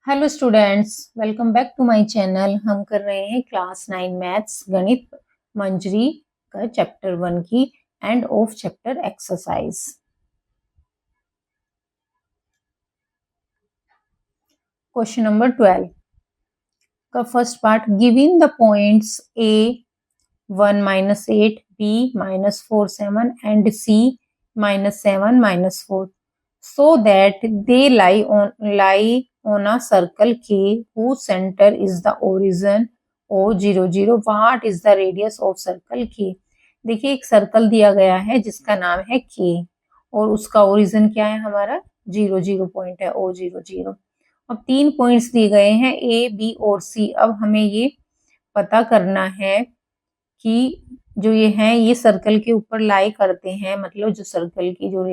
Hello students, welcome back to my channel. हम कर रहे हैं क्लास 9 मैथ्स गणित मंजरी का चैप्टर 1 की end of chapter exercise. Question number 12 का first part, giving the points A 1 -8, B -4 7 and C -7 -4 so that they lie on a circle K whose center is the origin O00. What is the radius of circle K? देखिए एक circle दिया गया है जिसका नाम है K और उसका ओरिजिन क्या है, हमारा 00 पॉइंट है O00। अब 3 पॉइंट्स दिए गए हैं A, B और C। अब हमें ये पता करना है कि जो ये हैं ये सर्कल के ऊपर लाई करते हैं, मतलब जो सर्कल की जो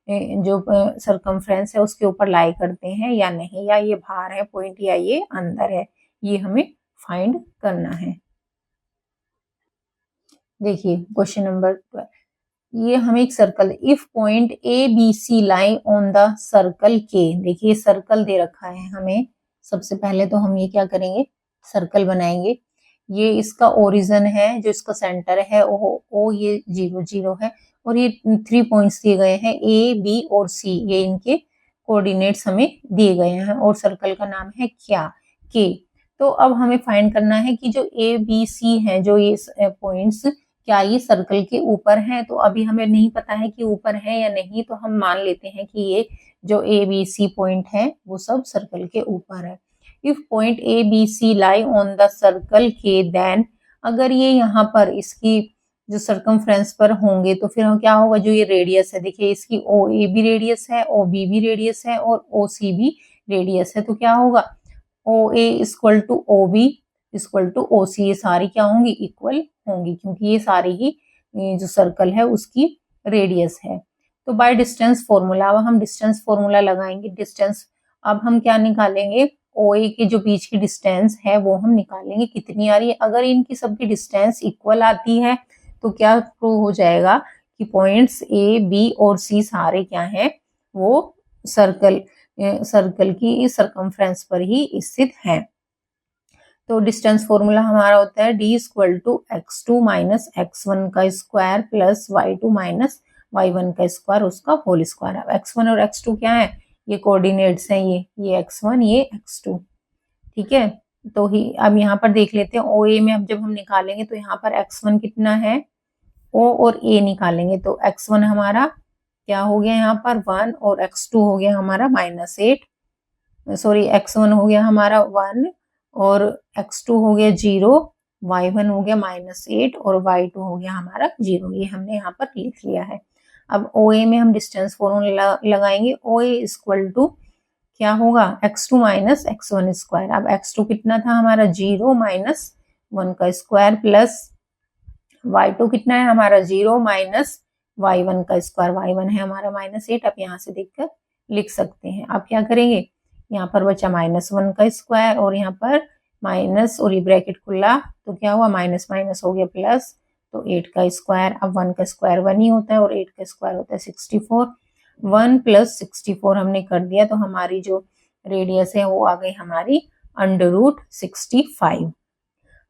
जो सरकमफ्रेंस है उसके ऊपर लाई करते हैं या नहीं, या ये बाहर है पॉइंट या ये अंदर है, ये हमें फाइंड करना है। देखिए क्वेश्चन नंबर 12, ये हमें एक circle, if point A B C lie on the circle के। देखिए सर्कल दे रखा है हमें, सबसे पहले तो हम ये क्या करेंगे, सर्कल बनाएंगे। ये इसका ओरिजिन है, जो इसका सेंटर है ओ ये 00 है और ये 3 पॉइंट्स दिए गए हैं ए बी और सी, ये इनके कोऑर्डिनेट्स हमें दिए गए हैं और सर्कल का नाम है क्या, के। तो अब हमें फाइंड करना है कि जो ए बी सी है, जो ये पॉइंट्स क्या ये सर्कल के ऊपर है। तो अभी हमें नहीं पता है कि ऊपर है या नहीं, तो हम मान लेते हैं कि ये जो ए बी सी पॉइंट है वो सब सर्कल के ऊपर है। If point A B C lie on the circle के, देन अगर ये यहाँ पर इसकी जो सर्कमफ्रेंस पर होंगे तो फिर क्या होगा, जो ये रेडियस है, देखिए इसकी ओ ए भी रेडियस है, ओ बी भी रेडियस है और ओ सी भी रेडियस है। तो क्या होगा, O A equal to O B equal to O C, ये सारी क्या होंगी, इक्वल होंगी, क्योंकि ये सारी ही जो सर्कल है उसकी रेडियस है। तो बाय डिस्टेंस फॉर्मूला, अब हम डिस्टेंस फॉर्मूला लगाएंगे। डिस्टेंस अब हम क्या निकालेंगे, ओ ए के जो बीच की डिस्टेंस है वो हम निकालेंगे, कितनी आ रही है। अगर इनकी सबकी डिस्टेंस इक्वल आती है तो क्या प्रूव हो जाएगा कि पॉइंट्स ए बी और सी सारे क्या हैं, वो सर्कल की सरकमफ्रेंस पर ही स्थित हैं। तो डिस्टेंस फॉर्मूला हमारा होता है D equal to x2 minus x1 का square plus y2 minus y1 का स्क्वायर, उसका होल स्क्वायर। अब x1 और x2 क्या है, ये कोऑर्डिनेट्स हैं, ये x1 ये x2, ठीक है। तो ही अब यहाँ पर देख लेते हैं ओ ए में, अब जब हम निकालेंगे तो यहाँ पर x1 कितना है, o और a निकालेंगे तो x1 हमारा क्या हो गया यहाँ पर 1 और x2 हो गया हमारा -8, सॉरी x1 हो गया हमारा 1 और x2 हो गया 0, y1 हो गया -8 और y2 हो गया हमारा 0। ये हमने यहाँ पर लिख लिया है। अब OA में हम डिस्टेंस फॉर्मूला लगाएंगे, OA इक्वल टू क्या होगा, x2 माइनस x1 स्क्वायर। अब x2 कितना था हमारा 0 माइनस 1 का स्क्वायर प्लस y2 कितना है हमारा 0 माइनस y1 का स्क्वायर, y1 है हमारा -8। अब यहाँ से देखकर लिख सकते हैं। अब क्या करेंगे, यहाँ पर बचा -1 का स्क्वायर और यहाँ पर माइनस और ये ब्रैकेट खुला तो क्या हुआ, माइनस माइनस हो गया प्लस, तो 8 का स्क्वायर। अब 1 का स्क्वायर 1 ही होता है और 8 का स्क्वायर होता है 64। 1 प्लस 64 हमने कर दिया तो हमारी जो रेडियस है वो आ गई हमारी √65।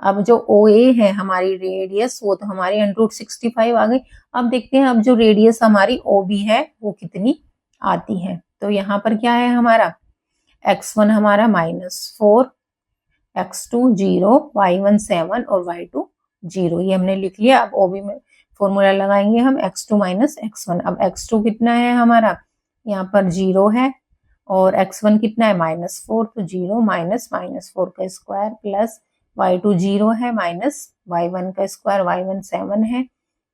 अब जो ओ ए है हमारी रेडियस, वो तो हमारी √65 आ गई। अब देखते हैं अब जो रेडियस हमारी ओ बी है वो कितनी आती है। तो यहाँ पर क्या है हमारा, x1 हमारा -4, x2 0, y1 7 और y2 0, ये हमने लिख लिया। अब OB में फॉर्मूला लगाएंगे हम x2 माइनस x1। अब x2 कितना है हमारा, यहाँ पर 0 है और x1 कितना है -4, तो 0 माइनस -4 का स्क्वायर प्लस y2 0 है माइनस y1 का स्क्वायर, y1 7 है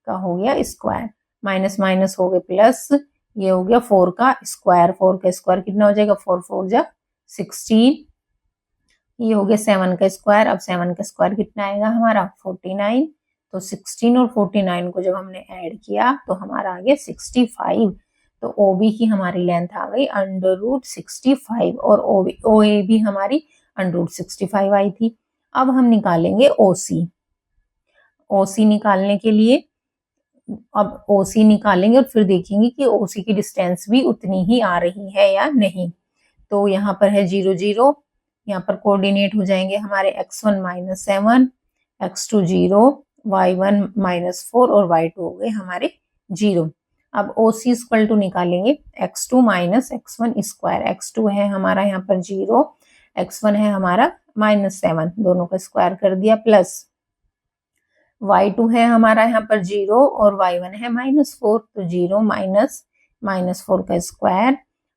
का हो गया स्क्वायर, माइनस माइनस हो गए प्लस, ये हो गया 4 का स्क्वायर। 4 का स्क्वायर कितना हो जाएगा, 4 4 जा 16, ये हो गया 7 का स्क्वायर। अब 7 का स्क्वायर कितना आएगा हमारा 49, तो 16 और 49 को जब हमने ऐड किया तो हमारा आ गया 65। तो OB की हमारी लेंथ आ गई √65 और OA भी हमारी √65 आई थी। अब हम निकालेंगे OC निकालने के लिए, अब OC निकालेंगे और फिर देखेंगे कि OC की डिस्टेंस भी उतनी ही आ रही है या नहीं। तो यहाँ पर है 0 0, यहाँ पर कोऑर्डिनेट हो जाएंगे हमारे x1 -7, x2 0, y1 -4 और y2 हो गए हमारे 0। अब OC इक्वल टू निकालेंगे x2 - x1 स्क्वायर। x2 है हमारा यहाँ पर 0, x1 है हमारा -7, दोनों का स्क्वायर कर दिया, प्लस y2 है हमारा यहाँ पर 0 और y1 है -4, तो 0 -4 का स्क्वायर।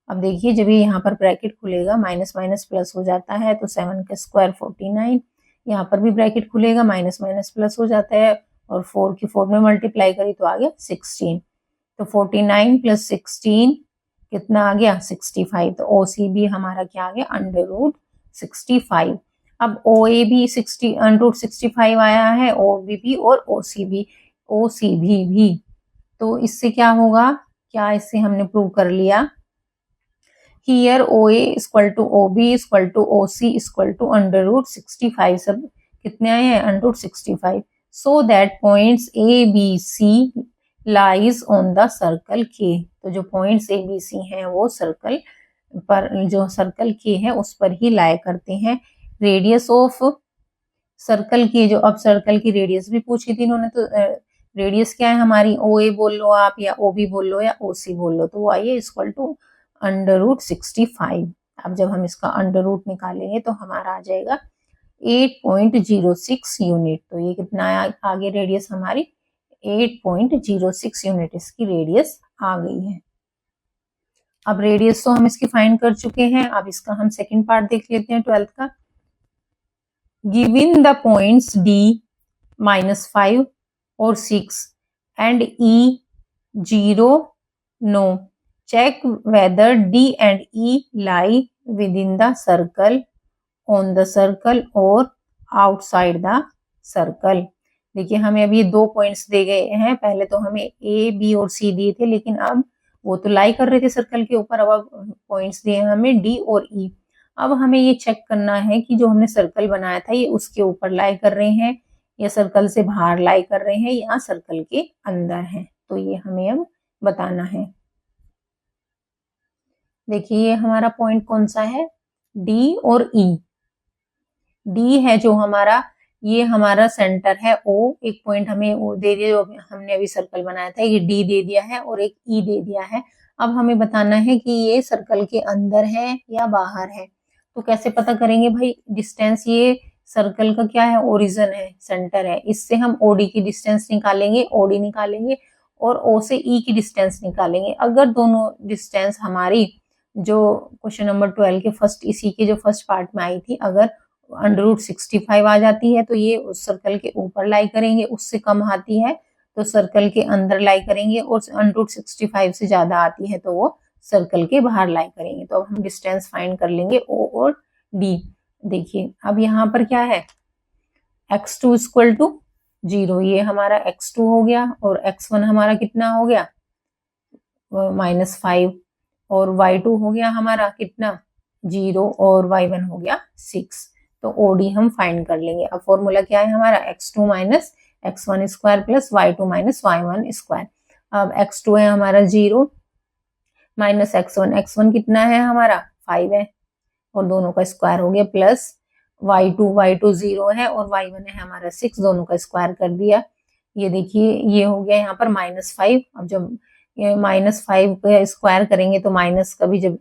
अब देखिए जब ये यहाँ पर ब्रैकेट खुलेगा माइनस माइनस प्लस हो जाता है, तो 7 का स्क्वायर 49, यहाँ पर भी ब्रैकेट खुलेगा माइनस माइनस प्लस हो जाता है, और 4 की 4 में मल्टीप्लाई करी तो आ गया 16, तो 49 + 16 कितना आ गया 65। तो OC भी हमारा क्या आ गया √65। अब OA भी √65 आया है, OB भी और OC भी। तो इससे क्या होगा, क्या इससे हमने प्रूव कर लिया, Here OA = OB = OC = √65, सब कितने आए हैं √65। So that points ABC lies on the circle K। तो जो पॉइंट्स ABC हैं वो सर्कल पर, जो सर्कल K है उस पर ही लाई करते हैं। रेडियस ऑफ सर्कल K, जो अब सर्कल की रेडियस भी पूछी थी इन्होंने, तो रेडियस क्या है हमारी, OA बोल लो आप, या OB बोल लो, या OC बोल लो, तो वो आई है √65। अब जब हम इसका अंडर रूट निकालेंगे तो हमारा आ जाएगा 8.06 यूनिट। तो ये कितना आगे रेडियस हमारी 8.06 यूनिट इसकी रेडियस आ गई है। अब रेडियस तो हम इसकी फाइंड कर चुके हैं, अब इसका हम सेकंड पार्ट देख लेते हैं 12th का। गिवन द पॉइंट्स D -5 और 6 and E 0 no, check whether D and E lie within the circle, on the circle or outside the circle। देखिए हमें अभी 2 पॉइंट्स दे गए हैं, पहले तो हमें A, B और C दिए थे, लेकिन अब वो तो लाई कर रहे थे सर्कल के ऊपर, अब पॉइंट्स दिए हैं हमें D और E। अब हमें ये चेक करना है कि जो हमने सर्कल बनाया था ये उसके ऊपर लाई कर रहे हैं, या सर्कल से बाहर लाई कर रहे हैं, या सर्कल के अंदर हैं, तो ये हमें अब बताना है। देखिए ये हमारा पॉइंट कौन सा है, D और E। D है जो हमारा, ये हमारा सेंटर है O, एक पॉइंट हमें O दे दिया, जो हमने अभी सर्कल बनाया था, ये D दे दिया है और एक E दे दिया है। अब हमें बताना है कि ये सर्कल के अंदर है या बाहर है। तो कैसे पता करेंगे भाई, डिस्टेंस, ये सर्कल का क्या है, ओरिजिन है, सेंटर है, इससे हम OD की डिस्टेंस निकालेंगे, OD निकालेंगे, और O से E की डिस्टेंस निकालेंगे। अगर दोनों डिस्टेंस हमारी जो क्वेश्चन नंबर 12 के फर्स्ट, इसी के जो फर्स्ट पार्ट में आई थी, अगर √65 आ जाती है तो ये उस सर्कल के ऊपर लाई करेंगे, उससे कम आती है तो सर्कल के अंदर लाई करेंगे, और √65 से ज्यादा आती है तो वो सर्कल के बाहर लाई करेंगे। तो अब हम डिस्टेंस फाइंड कर लेंगे O और D। देखिए अब यहाँ पर क्या है, x2 = 0, ये हमारा x2 हो गया, और x1 हमारा कितना हो गया -5, और y2 हो गया हमारा कितना 0, और y1 हो गया 6। तो OD हम फाइंड कर लेंगे। अब फॉर्मूला क्या है हमारा, x2 - x1 square plus y2 - y1 square. अब x2 है हमारा 0 माइनस x1 कितना है हमारा 5 है, और दोनों का स्क्वायर हो गया, प्लस y2 0 है, और y1 है हमारा 6, दोनों का स्क्वायर कर दिया। ये देखिए ये हो गया यहाँ पर -5। अब जब ये -5 का स्क्वायर करेंगे तो माइनस का भी, जब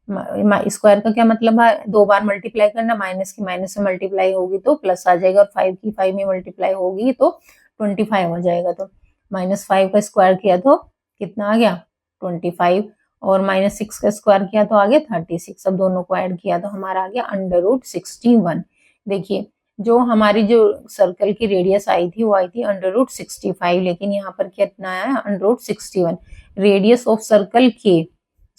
स्क्वायर का क्या मतलब है, 2 बार मल्टीप्लाई करना, माइनस की माइनस से मल्टीप्लाई होगी तो प्लस आ जाएगा, और 5 की 5 में मल्टीप्लाई होगी तो 25 हो जाएगा। तो -5 का स्क्वायर किया तो कितना आ गया 25, और -6 का स्क्वायर किया तो आ गया 36। अब दोनों को ऐड किया तो हमारा आ गया √61। देखिए जो हमारी जो सर्कल की रेडियस आई थी वो आई थी √65, लेकिन यहाँ पर कितना आया √61। रेडियस ऑफ सर्कल के,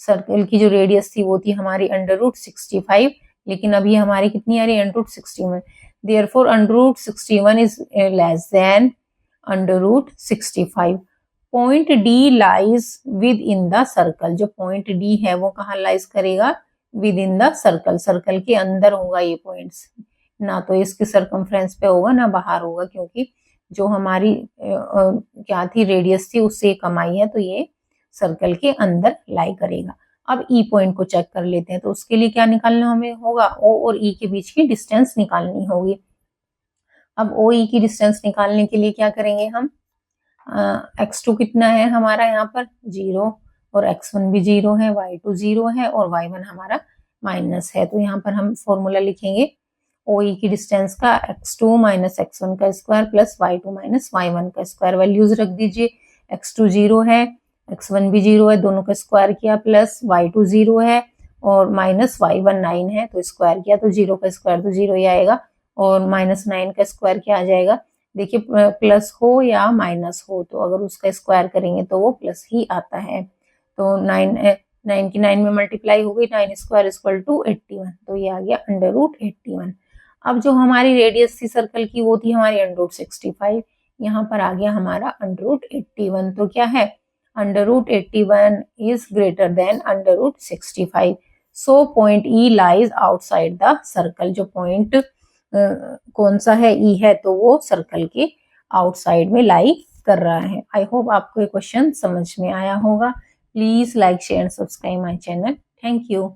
सर्कल की जो रेडियस थी वो थी हमारी √65, लेकिन अभी हमारी कितनी आ रही है √61। Therefore √61 is less than √65। Point D lies with in the circle. जो पॉइंट D है वो कहाँ लाइज करेगा, with in the circle, circle के अंदर होगा ये पॉइंट्स, ना तो इसके सर्कमफ्रेंस पे होगा ना बाहर होगा, क्योंकि जो हमारी क्या थी रेडियस थी उससे कम आई है, तो ये सर्कल के अंदर लाई करेगा। अब ई पॉइंट को चेक कर लेते हैं, तो उसके लिए क्या निकालना हमें होगा, ओ और ई के बीच की डिस्टेंस निकालनी होगी। अब ओ ई की डिस्टेंस निकालने के लिए क्या करेंगे हम, x2 कितना है हमारा यहाँ पर 0 और x1 भी 0 है, y2 0 है और y1 हमारा माइनस है। तो यहाँ पर हम फॉर्मूला लिखेंगे OE की डिस्टेंस का x2 माइनस x1 का square plus y2 minus y1 का स्क्वायर। वैल्यूज रख दीजिए, x2 0 है, x1 भी 0 है, दोनों का स्क्वायर किया, प्लस y2 0 है और माइनस y1 9 है, तो स्क्वायर किया तो 0 का स्क्वायर तो 0 ही आएगा और माइनस 9 का स्क्वायर क्या आ जाएगा। देखिए प्लस हो या माइनस हो, तो अगर उसका स्क्वायर करेंगे तो वो प्लस ही आता है। तो 9 की 9 में मल्टीप्लाई हो गई, 9 स्क्वायर इक्वल टू 81, तो ये आ गया अंडर रूट 81। अब जो हमारी रेडियस थी सर्कल की वो थी हमारी अंडर रूट 65, यहाँ पर आ गया हमारा अंडर रूट 81। तो क्या है, under root 81 is greater than under root 65। So point E lies outside the circle. जो पॉइंट कौन सा है, ई है, तो वो सर्कल के आउटसाइड में लाई कर रहा है। आई होप आपको ये क्वेश्चन समझ में आया होगा। Please like share and subscribe my channel. Thank you.